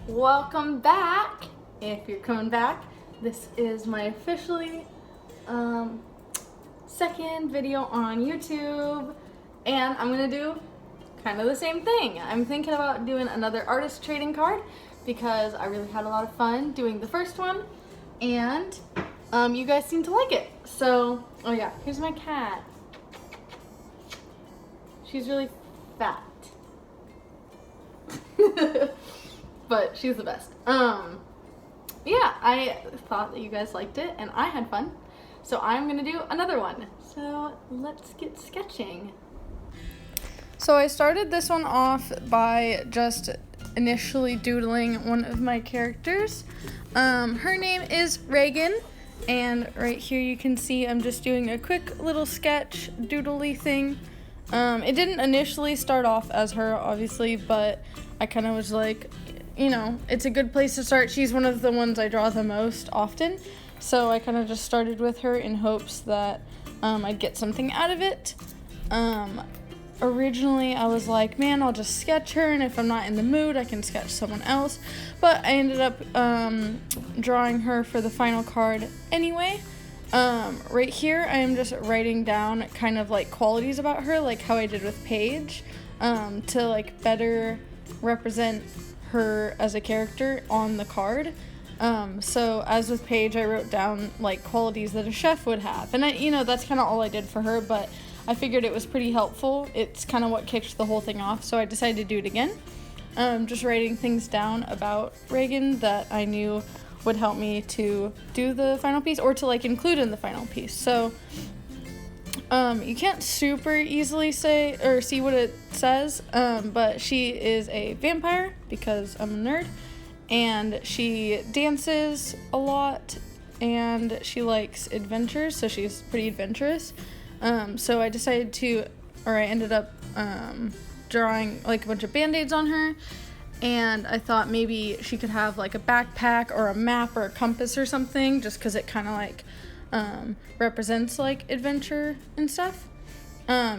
Welcome back. If you're coming back, this is my officially second video on YouTube, and I'm gonna do kind of the same thing. I'm thinking about doing another artist trading card because I really had a lot of fun doing the first one, and you guys seem to like it. So, oh yeah, here's my cat. She's really fat. But she's the best. Yeah, I thought that you guys liked it and I had fun. So I'm gonna do another one. So let's get sketching. So I started this one off by just initially doodling one of my characters. Her name is Reagan, and right here you can see I'm just doing a quick little sketch doodly thing. It didn't initially start off as her, obviously, but I kind of was like, you know, it's a good place to start. She's one of the ones I draw the most often, so I kind of just started with her in hopes that I'd get something out of it. Originally I was like, man, I'll just sketch her, and if I'm not in the mood I can sketch someone else, but I ended up drawing her for the final card anyway. Right here I am just writing down kind of like qualities about her, like how I did with Paige, to like better represent her as a character on the card. So as with Paige, I wrote down like qualities that a chef would have, and that's kind of all I did for her, but I figured it was pretty helpful. It's kind of what kicked the whole thing off, so I decided to do it again. Just writing things down about Reagan that I knew would help me to do the final piece, or to like include in the final piece. So you can't super easily say or see what it says, but she is a vampire because I'm a nerd, and she dances a lot, and she likes adventures, so she's pretty adventurous. So I decided to, or I ended up drawing like a bunch of band-aids on her, and I thought maybe she could have like a backpack or a map or a compass or something, just because it kind of like represents like adventure and stuff.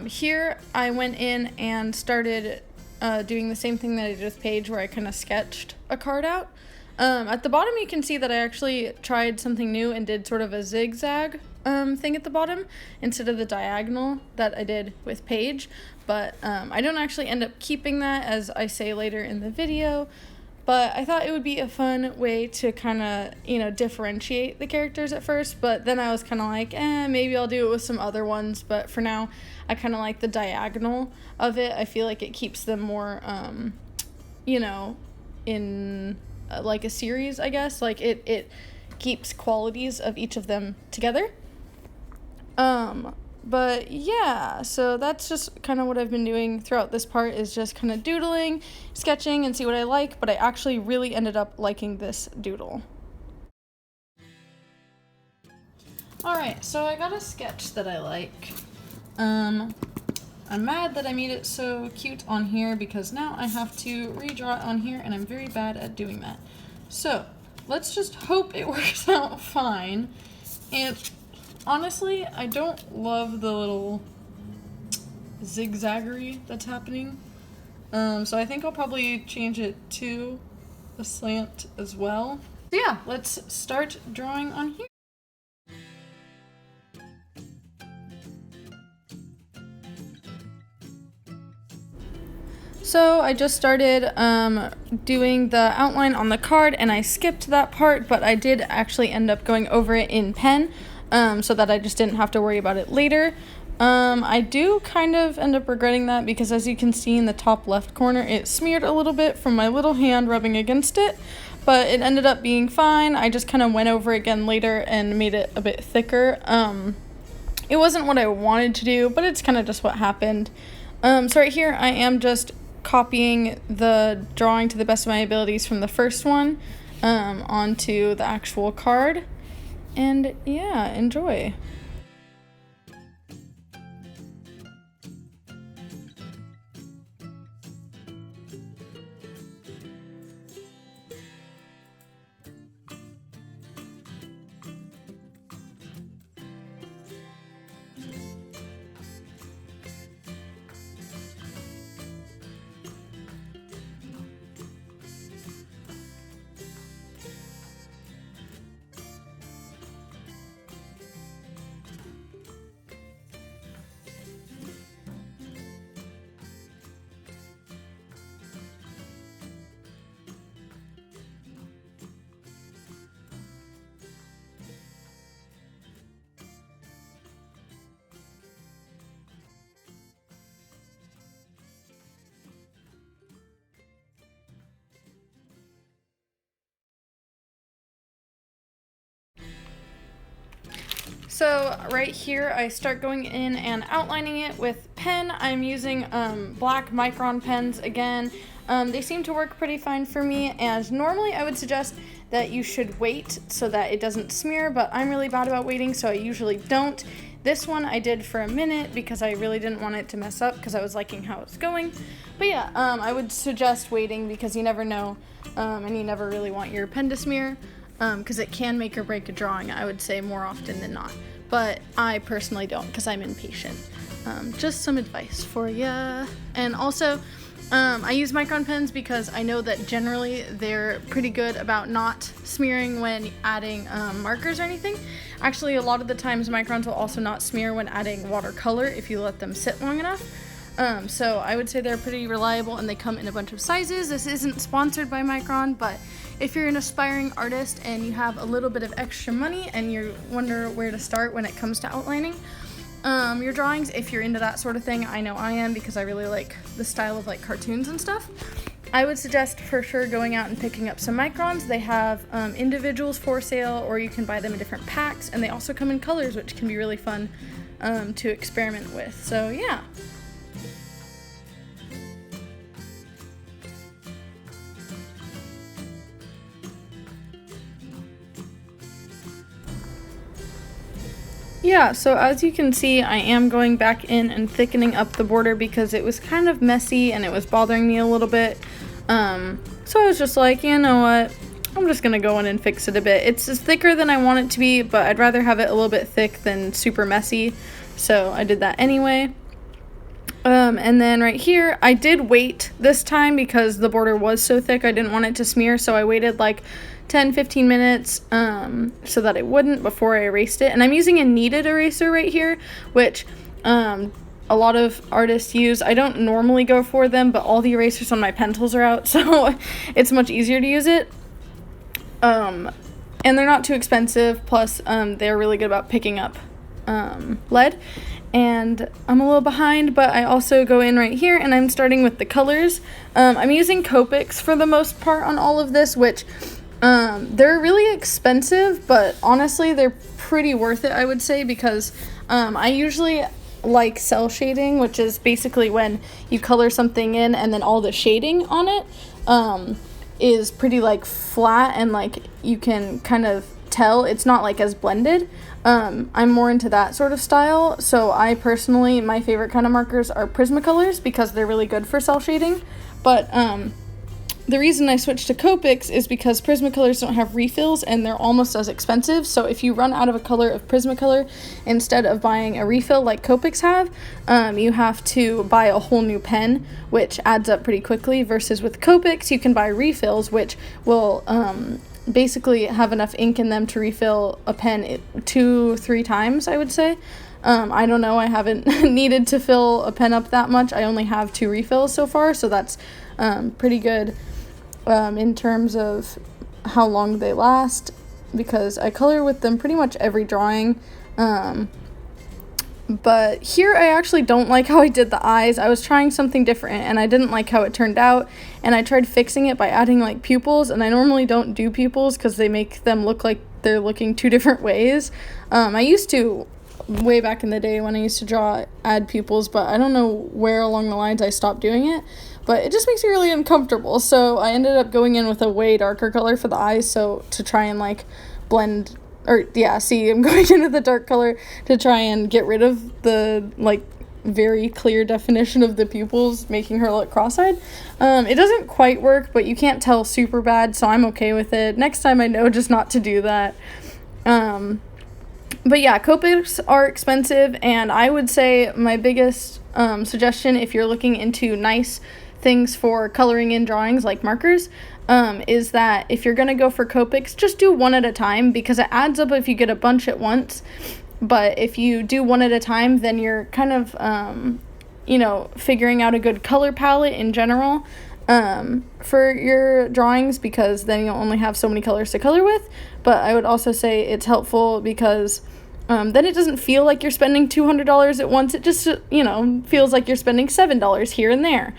Here I went in and started doing the same thing that I did with Paige, where I kind of sketched a card out. At the bottom you can see that I actually tried something new and did sort of a zigzag thing at the bottom instead of the diagonal that I did with Paige, but I don't actually end up keeping that, as I say later in the video. But I thought it would be a fun way to kind of, differentiate the characters at first, but then I was kind of like, maybe I'll do it with some other ones, but for now, I kind of like the diagonal of it. I feel like it keeps them more, in like a series, I guess. Like, it keeps qualities of each of them together. But yeah, so that's just kind of what I've been doing throughout this part, is just kind of doodling, sketching, and see what I like, but I actually really ended up liking this doodle. Alright, so I got a sketch that I like. I'm mad that I made it so cute on here, because now I have to redraw it on here, and I'm very bad at doing that. So, let's just hope it works out fine. And honestly, I don't love the little zigzaggery that's happening. So I think I'll probably change it to a slant as well. So yeah, let's start drawing on here. So I just started doing the outline on the card, and I skipped that part, but I did actually end up going over it in pen, so that I just didn't have to worry about it later. I do kind of end up regretting that, because as you can see in the top left corner, it smeared a little bit from my little hand rubbing against it, but it ended up being fine. I just kind of went over it again later and made it a bit thicker. It wasn't what I wanted to do, but it's kind of just what happened. So right here I am just copying the drawing to the best of my abilities from the first one onto the actual card, and yeah, enjoy. So right here, I start going in and outlining it with pen. I'm using black Micron pens again. They seem to work pretty fine for me, and normally I would suggest that you should wait so that it doesn't smear, but I'm really bad about waiting, so I usually don't. This one I did for a minute because I really didn't want it to mess up because I was liking how it was going. But yeah, I would suggest waiting because you never know, and you never really want your pen to smear. Because it can make or break a drawing, I would say, more often than not. But I personally don't because I'm impatient. Just some advice for ya. And also, I use Micron pens because I know that generally they're pretty good about not smearing when adding markers or anything. Actually, a lot of the times Microns will also not smear when adding watercolor if you let them sit long enough. So I would say they're pretty reliable, and they come in a bunch of sizes. This isn't sponsored by Micron, but if you're an aspiring artist and you have a little bit of extra money and you wonder where to start when it comes to outlining your drawings, if you're into that sort of thing, I know I am because I really like the style of like cartoons and stuff, I would suggest for sure going out and picking up some Microns. They have individuals for sale, or you can buy them in different packs, and they also come in colors, which can be really fun to experiment with. So yeah. Yeah, so as you can see, I am going back in and thickening up the border because it was kind of messy and it was bothering me a little bit. So I was just like, you know what, I'm just gonna go in and fix it a bit. It's thicker than I want it to be, but I'd rather have it a little bit thick than super messy, so I did that anyway. And then right here, I did wait this time because the border was so thick I didn't want it to smear, so I waited like 10-15 minutes so that it wouldn't before I erased it. And I'm using a kneaded eraser right here, which a lot of artists use. I don't normally go for them, but all the erasers on my pencils are out, so it's much easier to use it. And they're not too expensive, plus they're really good about picking up lead. And I'm a little behind, but I also go in right here and I'm starting with the colors. I'm using Copics for the most part on all of this, which they're really expensive, but honestly they're pretty worth it, I would say, because I usually like cell shading, which is basically when you color something in and then all the shading on it is pretty like flat and like you can kind of tell it's not like as blended. I'm more into that sort of style, so I personally, my favorite kind of markers are Prismacolors because they're really good for cell shading, but the reason I switched to Copics is because Prismacolors don't have refills and they're almost as expensive, so if you run out of a color of Prismacolor, instead of buying a refill like Copics have, you have to buy a whole new pen, which adds up pretty quickly, versus with Copics you can buy refills, which will basically have enough ink in them to refill a pen 2-3 times, I would say. I don't know, I haven't needed to fill a pen up that much. I only have 2 refills so far, so that's pretty good in terms of how long they last, because I color with them pretty much every drawing. But here I actually don't like how I did the eyes. I was trying something different and I didn't like how it turned out, and I tried fixing it by adding like pupils, and I normally don't do pupils because they make them look like they're looking 2 different ways. I used to way back in the day when I used to add pupils, but I don't know where along the lines I stopped doing it, but it just makes me really uncomfortable, so I ended up going in with a way darker color for the eyes, so to try and like blend, or yeah, see, I'm going into the dark color to try and get rid of the like very clear definition of the pupils, making her look cross-eyed. It doesn't quite work, but you can't tell super bad, so I'm okay with it. Next time I know just not to do that. But yeah, Copics are expensive, and I would say my biggest suggestion if you're looking into nice things for coloring in drawings like markers is that if you're going to go for Copics, just do one at a time, because it adds up if you get a bunch at once. But if you do one at a time, then you're kind of, figuring out a good color palette in general for your drawings, because then you'll only have so many colors to color with. But I would also say it's helpful because then it doesn't feel like you're spending $200 at once. It just, feels like you're spending $7 here and there,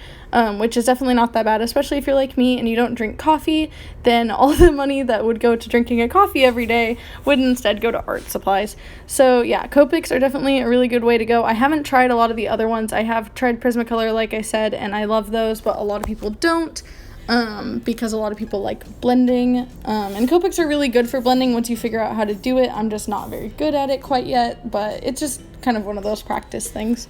which is definitely not that bad, especially if you're like me and you don't drink coffee. Then all the money that would go to drinking a coffee every day would instead go to art supplies. So yeah, Copics are definitely a really good way to go. I haven't tried a lot of the other ones. I have tried Prismacolor, like I said, and I love those, but a lot of people don't. Because a lot of people like blending, and Copics are really good for blending once you figure out how to do it. I'm just not very good at it quite yet, but it's just kind of one of those practice things.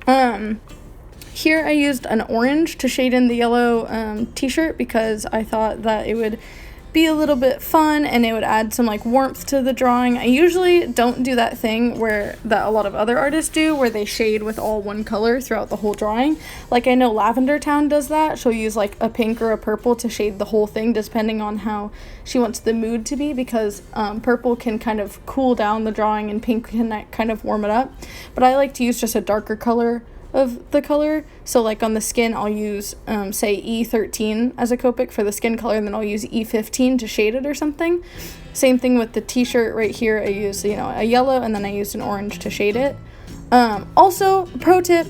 Here I used an orange to shade in the yellow t-shirt because I thought that it would be a little bit fun and it would add some like warmth to the drawing. I usually don't do that thing that a lot of other artists do where they shade with all one color throughout the whole drawing. Like I know Lavender Town does that. She'll use like a pink or a purple to shade the whole thing depending on how she wants the mood to be, because purple can kind of cool down the drawing and pink can kind of warm it up. But I like to use just a darker color of the color. So like on the skin I'll use say E13 as a Copic for the skin color, and then I'll use E15 to shade it or something. Same thing with the t-shirt right here. I use a yellow and then I used an orange to shade it. Also, pro tip,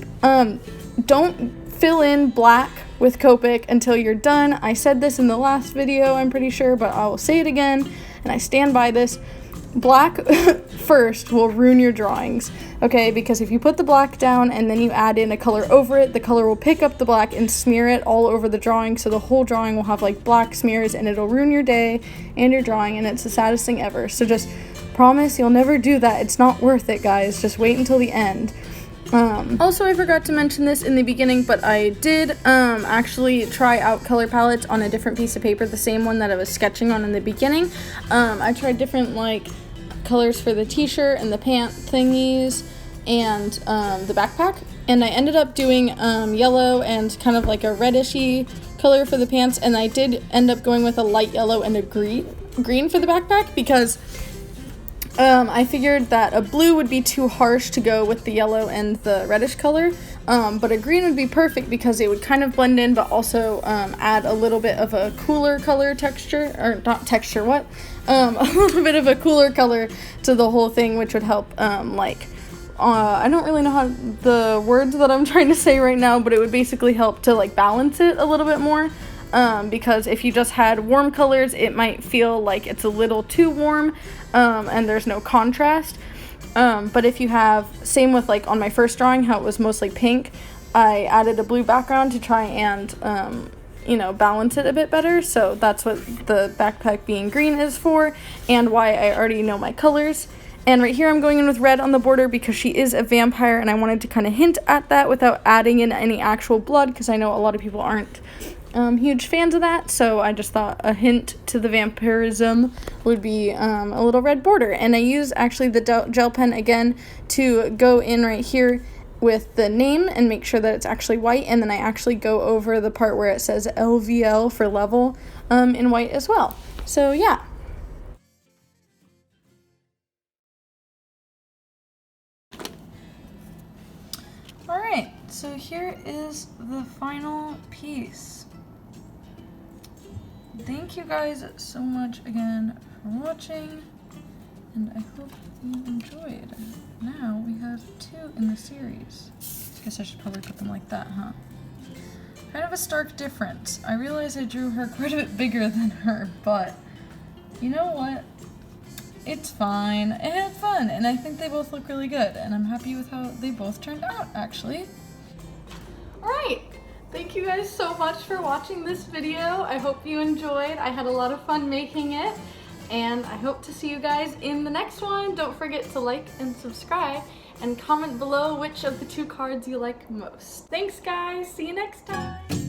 don't fill in black with Copic until you're done. I said this in the last video, I'm pretty sure, but I will say it again and I stand by this. Black first will ruin your drawings, okay? Because if you put the black down and then you add in a color over it, the color will pick up the black and smear it all over the drawing, so the whole drawing will have like black smears and it'll ruin your day and your drawing, and it's the saddest thing ever. So just promise you'll never do that. It's not worth it, guys. Just wait until the end. Also, I forgot to mention this in the beginning, but I did actually try out color palettes on a different piece of paper, the same one that I was sketching on in the beginning. I tried different like colors for the t-shirt and the pant thingies and the backpack, and I ended up doing yellow and kind of like a reddishy color for the pants, and I did end up going with a light yellow and a green for the backpack because I figured that a blue would be too harsh to go with the yellow and the reddish color, but a green would be perfect because it would kind of blend in but also add a little bit of a cooler color texture, or not texture, what? A little bit of a cooler color to the whole thing, which would help, I don't really know how the words that I'm trying to say right now, but it would basically help to like balance it a little bit more. Because if you just had warm colors, it might feel like it's a little too warm, and there's no contrast. But if you have, same with like on my first drawing, how it was mostly pink, I added a blue background to try and, balance it a bit better. So that's what the backpack being green is for, and why I already know my colors. And right here I'm going in with red on the border because she is a vampire, and I wanted to kind of hint at that without adding in any actual blood, because I know a lot of people aren't huge fans of that, so I just thought a hint to the vampirism would be a little red border. And I use actually the gel pen again to go in right here with the name and make sure that it's actually white, and then I actually go over the part where it says LVL for level in white as well. So yeah. Alright, so here is the final piece. Thank you guys so much again for watching, and I hope you enjoyed. Now we have 2 in the series. I guess I should probably put them like that, huh? Kind of a stark difference. I realize I drew her quite a bit bigger than her, but you know what? It's fine. I had fun, and I think they both look really good, and I'm happy with how they both turned out, actually. Alright! Thank you guys so much for watching this video. I hope you enjoyed. I had a lot of fun making it, and I hope to see you guys in the next one. Don't forget to like and subscribe, and comment below which of the 2 cards you like most. Thanks guys, see you next time.